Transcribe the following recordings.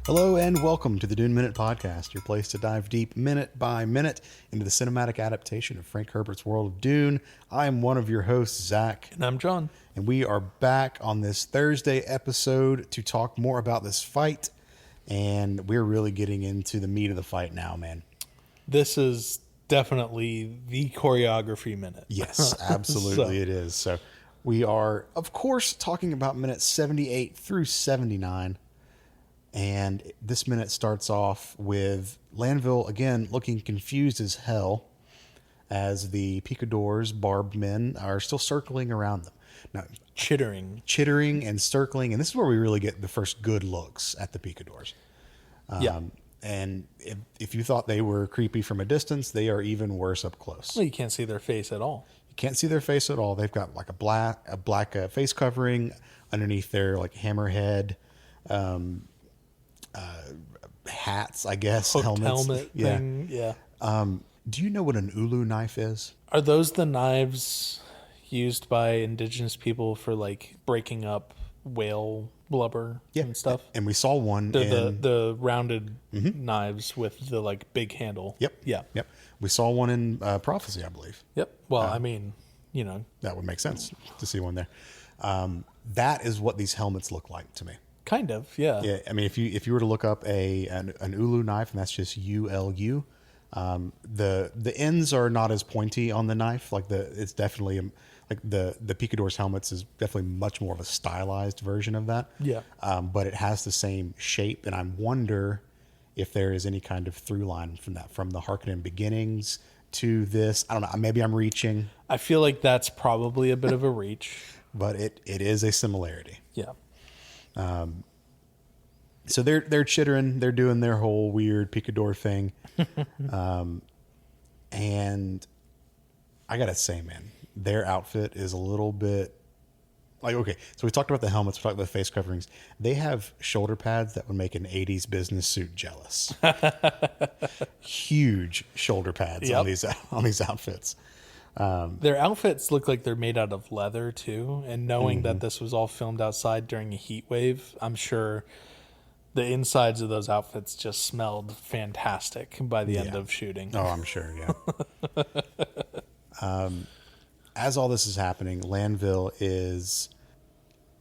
Hello and welcome to the Dune Minute Podcast, your place to dive deep minute by minute into the cinematic adaptation of Frank Herbert's world of Dune. I am one of your hosts, Zach. And I'm John. And we are back on this Thursday episode to talk more about this fight. And we're really getting into the meat of the fight now, man. This is definitely the choreography minute. Yes, absolutely it is. So we are, of course, talking about minutes 78 through 79. And this minute starts off with Lanville, again, looking confused as hell as the picadors, barbed men, are still circling around them. Now, Chittering and circling. And this is where we really get the first good looks at the picadors. Yeah. And if you thought they were creepy from a distance, they are even worse up close. Well, you can't see their face at all. You can't see their face at all. They've got like a black face covering underneath their like hammerhead hats, I guess. Hooked helmets. helmet thing. Yeah. Do you know what an ulu knife is? Are those the knives used by indigenous people for like breaking up whale blubber and stuff? And we saw one the rounded knives with the like big handle. Yep. Yeah. Yep. We saw one in Prophecy, I believe. Yep. Well, I mean, you know. That would make sense to see one there. That is what these helmets look like to me. Kind of, yeah. Yeah, I mean, if you were to look up an ulu knife, and that's just ULU, the ends are not as pointy on the knife. Like it's definitely like the picador's helmets is definitely much more of a stylized version of that. Yeah. But it has the same shape, and I wonder if there is any kind of through line from the Harkonnen beginnings to this. I don't know. Maybe I'm reaching. I feel like that's probably a bit of a reach, but it is a similarity. Yeah. So they're chittering, they're doing their whole weird picador thing. And I gotta say, man, their outfit is a little bit like, okay, so we talked about the helmets, we talked about the face coverings. They have shoulder pads that would make an 80s business suit jealous. Huge shoulder pads on these outfits. Their outfits look like they're made out of leather too, and knowing that this was all filmed outside during a heat wave, I'm sure the insides of those outfits just smelled fantastic by the end of shooting. Oh, I'm sure, yeah. As all this is happening, Lanville is,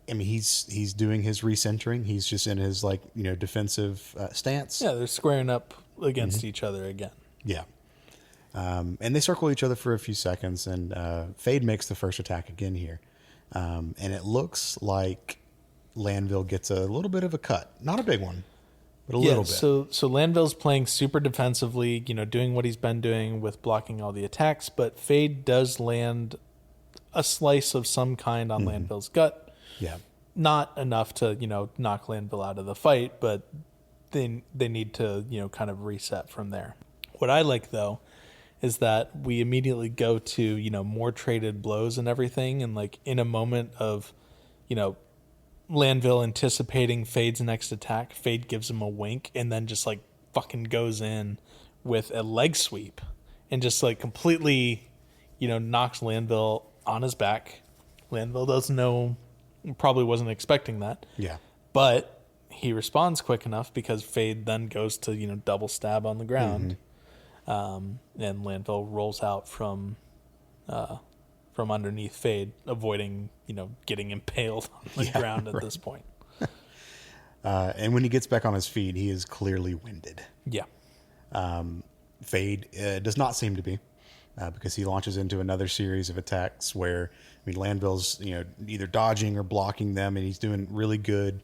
I mean, he's doing his recentering. He's just in his defensive stance. Yeah, they're squaring up against each other again. Yeah. And they circle each other for a few seconds, and Fade makes the first attack again here. And it looks like Lanville gets a little bit of a cut. Not a big one, but a little bit. So Lanville's playing super defensively, doing what he's been doing with blocking all the attacks, but Fade does land a slice of some kind on Lanville's gut. Yeah. Not enough to, knock Lanville out of the fight, but they need to, kind of reset from there. What I like, though, is that we immediately go to, more traded blows and everything. And like in a moment of, Lanville anticipating Fade's next attack, Fade gives him a wink and then just like fucking goes in with a leg sweep and just like completely, knocks Lanville on his back. Lanville doesn't know, probably wasn't expecting that. Yeah. But he responds quick enough because Fade then goes to, double stab on the ground. And Lanville rolls out from underneath Fade, avoiding, getting impaled on the ground at this point. And when he gets back on his feet, he is clearly winded. Yeah. Fade does not seem to be, because he launches into another series of attacks where, Lanville's, either dodging or blocking them, and he's doing really good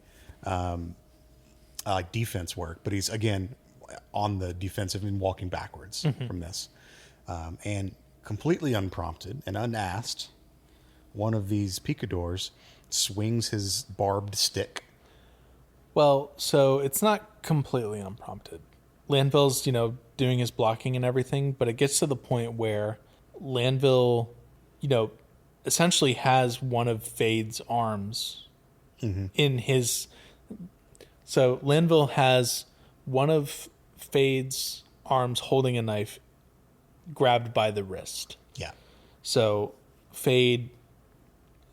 defense work, but he's, again, on the defensive and walking backwards from this. And completely unprompted and unasked, one of these picadors swings his barbed stick. Well, so it's not completely unprompted. Lanville's, doing his blocking and everything, but it gets to the point where Lanville, essentially has one of Fade's arms in his... So Lanville has one of Fade's arms holding a knife grabbed by the wrist. Yeah. So Fade,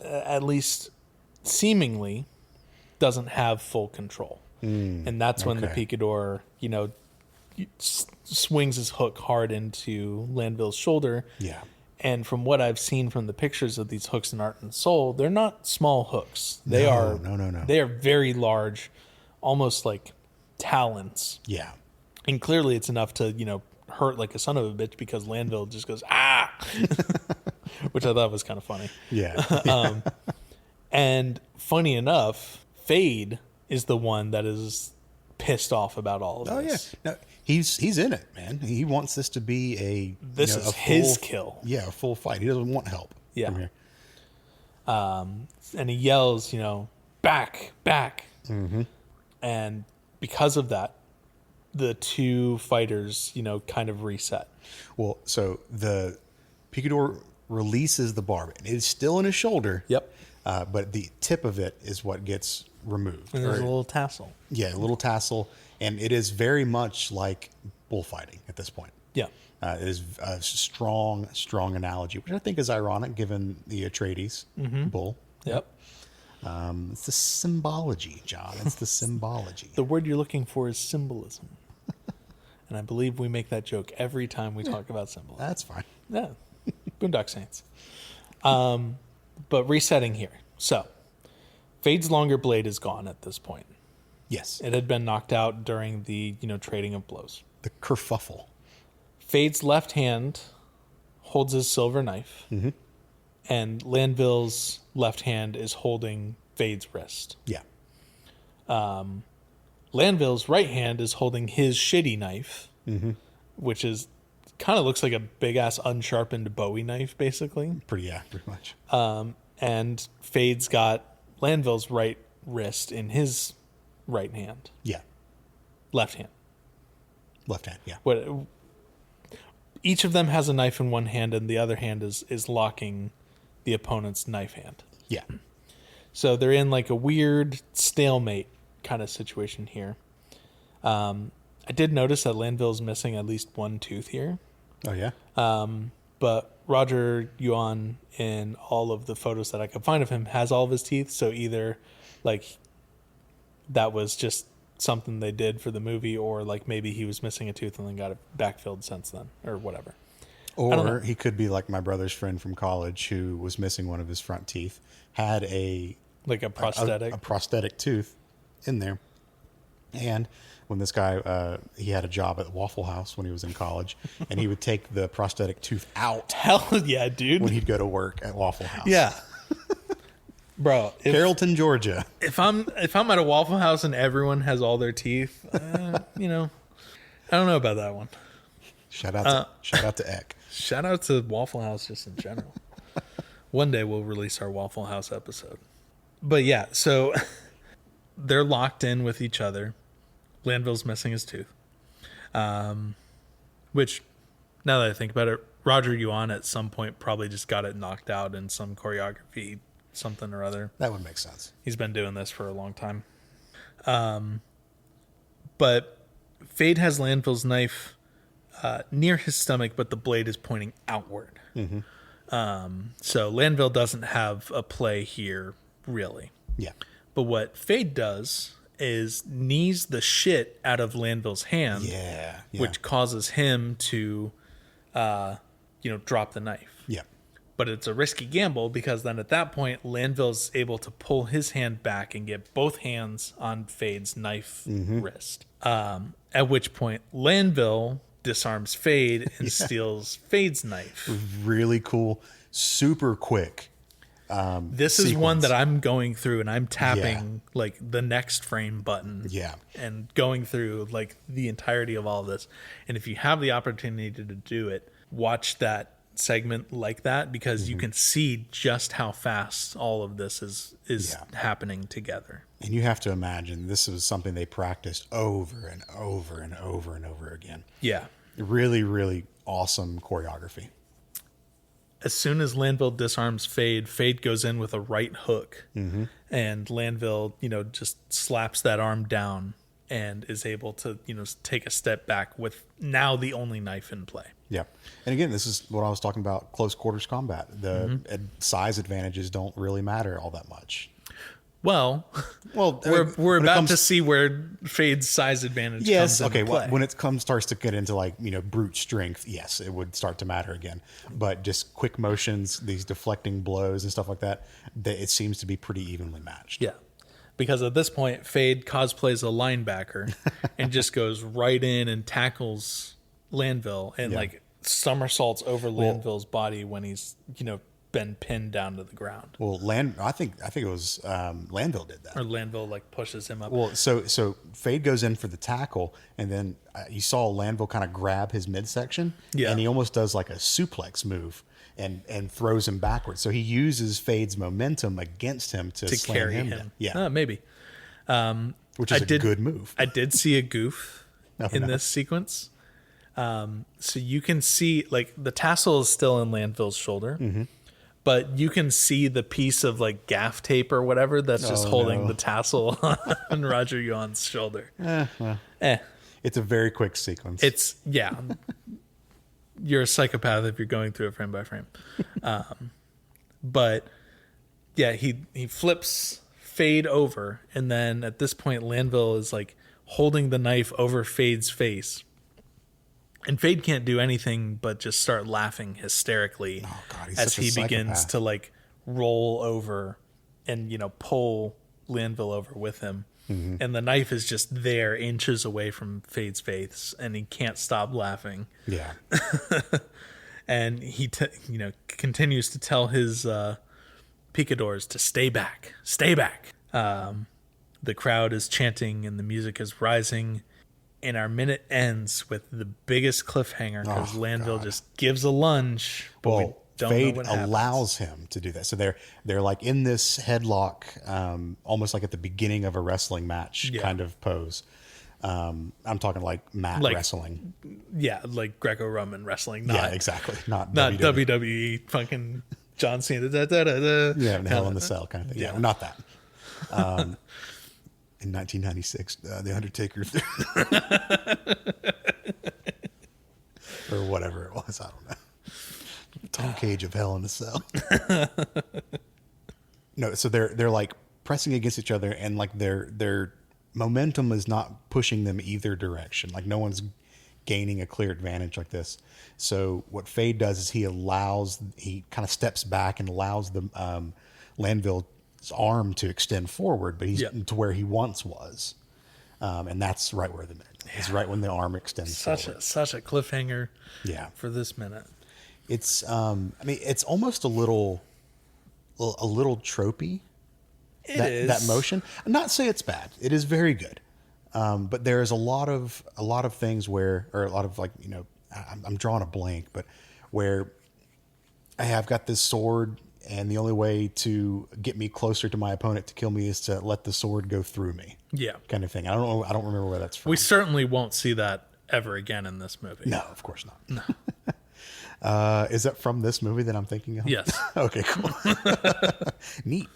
at least seemingly, doesn't have full control. And that's when the picador, swings his hook hard into Lanville's shoulder. Yeah. And from what I've seen from the pictures of these hooks in Art and Soul, they're not small hooks. They are very large, almost like talons. Yeah. And clearly it's enough to, hurt like a son of a bitch, because Lanville just goes, ah! Which I thought was kind of funny. Yeah. And funny enough, Fade is the one that is pissed off about all of this. Oh, yeah. No, he's in it, man. He wants this to be This is his kill. Yeah, a full fight. He doesn't want help. Yeah. From here. And he yells, back. Mm-hmm. And because of that, the two fighters, kind of reset. Well, so the picador releases the barb. It is still in his shoulder. Yep. But the tip of it is what gets removed. And there's a little tassel. Yeah, a little tassel. And it is very much like bullfighting at this point. Yeah. It is a strong analogy, which I think is ironic given the Atreides bull. Yep. It's the symbology, John. It's the symbology. The word you're looking for is symbolism. And I believe we make that joke every time we talk about symbolism. That's fine. Yeah. Boondock Saints. But resetting here. So, Fade's longer blade is gone at this point. Yes. It had been knocked out during the, trading of blows. The kerfuffle. Fade's left hand holds his silver knife, and Lanville's left hand is holding Fade's wrist. Yeah. Lanville's right hand is holding his shitty knife, which is kind of looks like a big ass unsharpened Bowie knife, basically. Pretty much. And Fade's got Lanville's right wrist in his right hand. Yeah. Left hand. Left hand, yeah. Each of them has a knife in one hand, and the other hand is locking the opponent's knife hand. Yeah. So they're in like a weird stalemate kind of situation here. I did notice that Lanville's missing at least one tooth here. Oh, yeah? But Roger Yuan, in all of the photos that I could find of him, has all of his teeth. So either like that was just something they did for the movie, or like maybe he was missing a tooth and then got it backfilled since then, or whatever. Or he could be like my brother's friend from college who was missing one of his front teeth, had a prosthetic tooth in there. And when this guy, he had a job at the Waffle House when he was in college, and he would take the prosthetic tooth out. Hell yeah, dude. When he'd go to work at Waffle House. Yeah. Bro, Carrollton, Georgia. If I'm at a Waffle House and everyone has all their teeth, I don't know about that one. Shout out to Eck. Shout out to Waffle House just in general. One day we'll release our Waffle House episode. But yeah, so they're locked in with each other. Lanville's missing his tooth. Which, now that I think about it, Roger Yuan at some point probably just got it knocked out in some choreography, something or other. That would make sense. He's been doing this for a long time. But Fade has Lanville's knife near his stomach, but the blade is pointing outward. So Lanville doesn't have a play here, really. Yeah. But what Fade does is knees the shit out of Lanville's hand, which causes him to, drop the knife. Yeah. But it's a risky gamble, because then at that point, Lanville's able to pull his hand back and get both hands on Fade's knife wrist. At which point, Lanville disarms Fade and steals Fade's knife. Really cool, super quick. This is one that I'm going through and I'm tapping like the next frame button. Yeah. And going through like the entirety of all of this. And if you have the opportunity to do it, watch that segment like that, because you can see just how fast all of this is happening together. And you have to imagine this was something they practiced over and over and over and over again. Yeah. Really, really awesome choreography. As soon as Lanville disarms Fade, Fade goes in with a right hook, and Lanville, just slaps that arm down and is able to, take a step back with now the only knife in play. Yeah. And again, this is what I was talking about, close quarters combat. The size advantages don't really matter all that much. Well, Well, we're about to see where Fade's size advantage yes, comes okay. into play. When it starts to get into like brute strength, yes, it would start to matter again. But just quick motions, these deflecting blows and stuff like that, it seems to be pretty evenly matched. Yeah. Because at this point, Fade cosplays a linebacker and just goes right in and tackles Landville and like somersaults over Landville's body when he's, been pinned down to the ground. Well, I think it was Landville did that. Or Landville like pushes him up. Well, so Fade goes in for the tackle, and then you saw Landville kind of grab his midsection, and he almost does like a suplex move and throws him backwards. So he uses Fade's momentum against him to slam carry him him. down. Yeah, Maybe. which is a good move. I did see a goof in this sequence. So you can see like the tassel is still in Landville's shoulder. Mm-hmm. But you can see the piece of like gaff tape or whatever that's just holding the tassel on Roger Yuan's shoulder. It's a very quick sequence. You're a psychopath if you're going through it frame by frame. But yeah, he flips Fade over, and then at this point, Landville is like holding the knife over Fade's face. And Fade can't do anything but just start laughing hysterically as he begins to like roll over and, pull Landville over with him. Mm-hmm. And the knife is just there inches away from Fade's face and he can't stop laughing. Yeah. And he, continues to tell his picadors to stay back, stay back. The crowd is chanting and the music is rising. And our minute ends with the biggest cliffhanger because Landville just gives a lunge. But we don't Fade know what happens. allows him to do that. So they're like in this headlock, almost like at the beginning of a wrestling match kind of pose. I'm talking like mat wrestling. Yeah, like Greco-Roman wrestling. Yeah, exactly. Not WWE fucking John Cena. Yeah, Hell in the Cell kind of thing. Yeah, not that. In 1996, The Undertaker, or whatever it was, I don't know. Tom Cage of Hell in a Cell. No, so they're like pressing against each other, and like their momentum is not pushing them either direction. Like no one's gaining a clear advantage like this. So what Fade does is he kind of steps back and allows the Landville's arm to extend forward, but he's to where he once was, and that's right where the minute is. Right when the arm extends forward. Such a cliffhanger. Yeah, for this minute, it's it's almost a little tropey. That motion. I'm not say it's bad. It is very good, but there is a lot of things where, or a lot of like I'm drawing a blank, but where I have got this sword. And the only way to get me closer to my opponent to kill me is to let the sword go through me. Yeah. Kind of thing. I don't know. I don't remember where that's from. We certainly won't see that ever again in this movie. No, of course not. No. Is that from this movie that I'm thinking of? Yes. Okay, cool. Neat.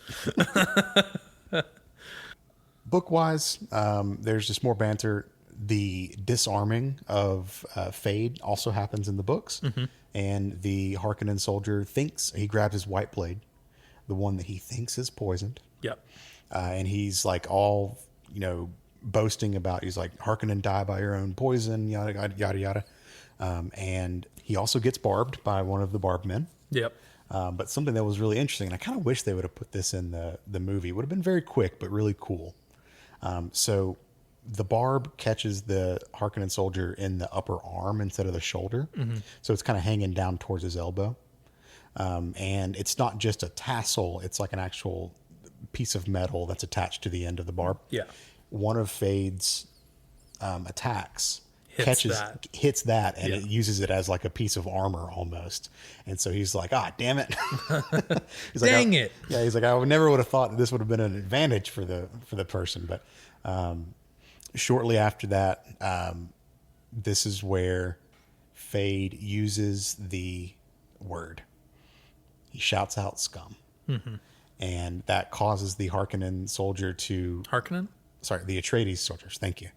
Book-wise, there's just more banter. The disarming of Fade also happens in the books. Mm-hmm. And the Harkonnen soldier he grabs his white blade, the one that he thinks is poisoned. Yep. And he's like all, boasting about, he's like, Harkonnen die by your own poison, yada, yada, yada. And he also gets barbed by one of the barb men. Yep. But something that was really interesting, and I kind of wish they would have put this in the movie. It would have been very quick, but really cool. So the barb catches the Harkonnen soldier in the upper arm instead of the shoulder. Mm-hmm. So it's kind of hanging down towards his elbow. And it's not just a tassel. It's like an actual piece of metal that's attached to the end of the barb. Yeah. One of Fade's attacks hits that, and it uses it as like a piece of armor almost. And so he's like, damn it. He's like, Dang it. Yeah, he's like, I never would have thought this would have been an advantage for the person. But shortly after that, this is where Fade uses the word. He shouts out scum. Mm-hmm. And that causes the Harkonnen soldier to... Harkonnen? Sorry, the Atreides soldiers, thank you.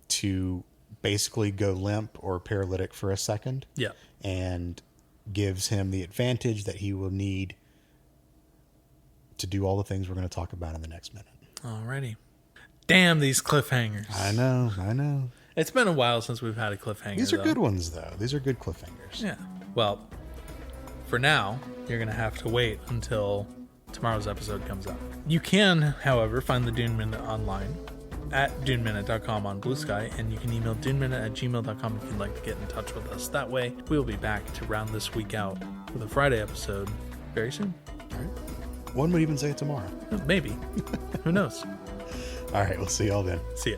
To basically go limp or paralytic for a second. Yeah. And gives him the advantage that he will need to do all the things we're going to talk about in the next minute. Alrighty. Damn these cliffhangers. I know. It's been a while since we've had a cliffhanger. These are good ones, though. These are good cliffhangers. Yeah. Well, for now, you're going to have to wait until tomorrow's episode comes out. You can, however, find the Dune Minute online at duneminute.com on Blue Sky, and you can email duneminute@gmail.com if you'd like to get in touch with us. That way, we'll be back to round this week out with a Friday episode very soon. All right. One would even say tomorrow. Maybe. Who knows? All right. We'll see y'all then. See ya.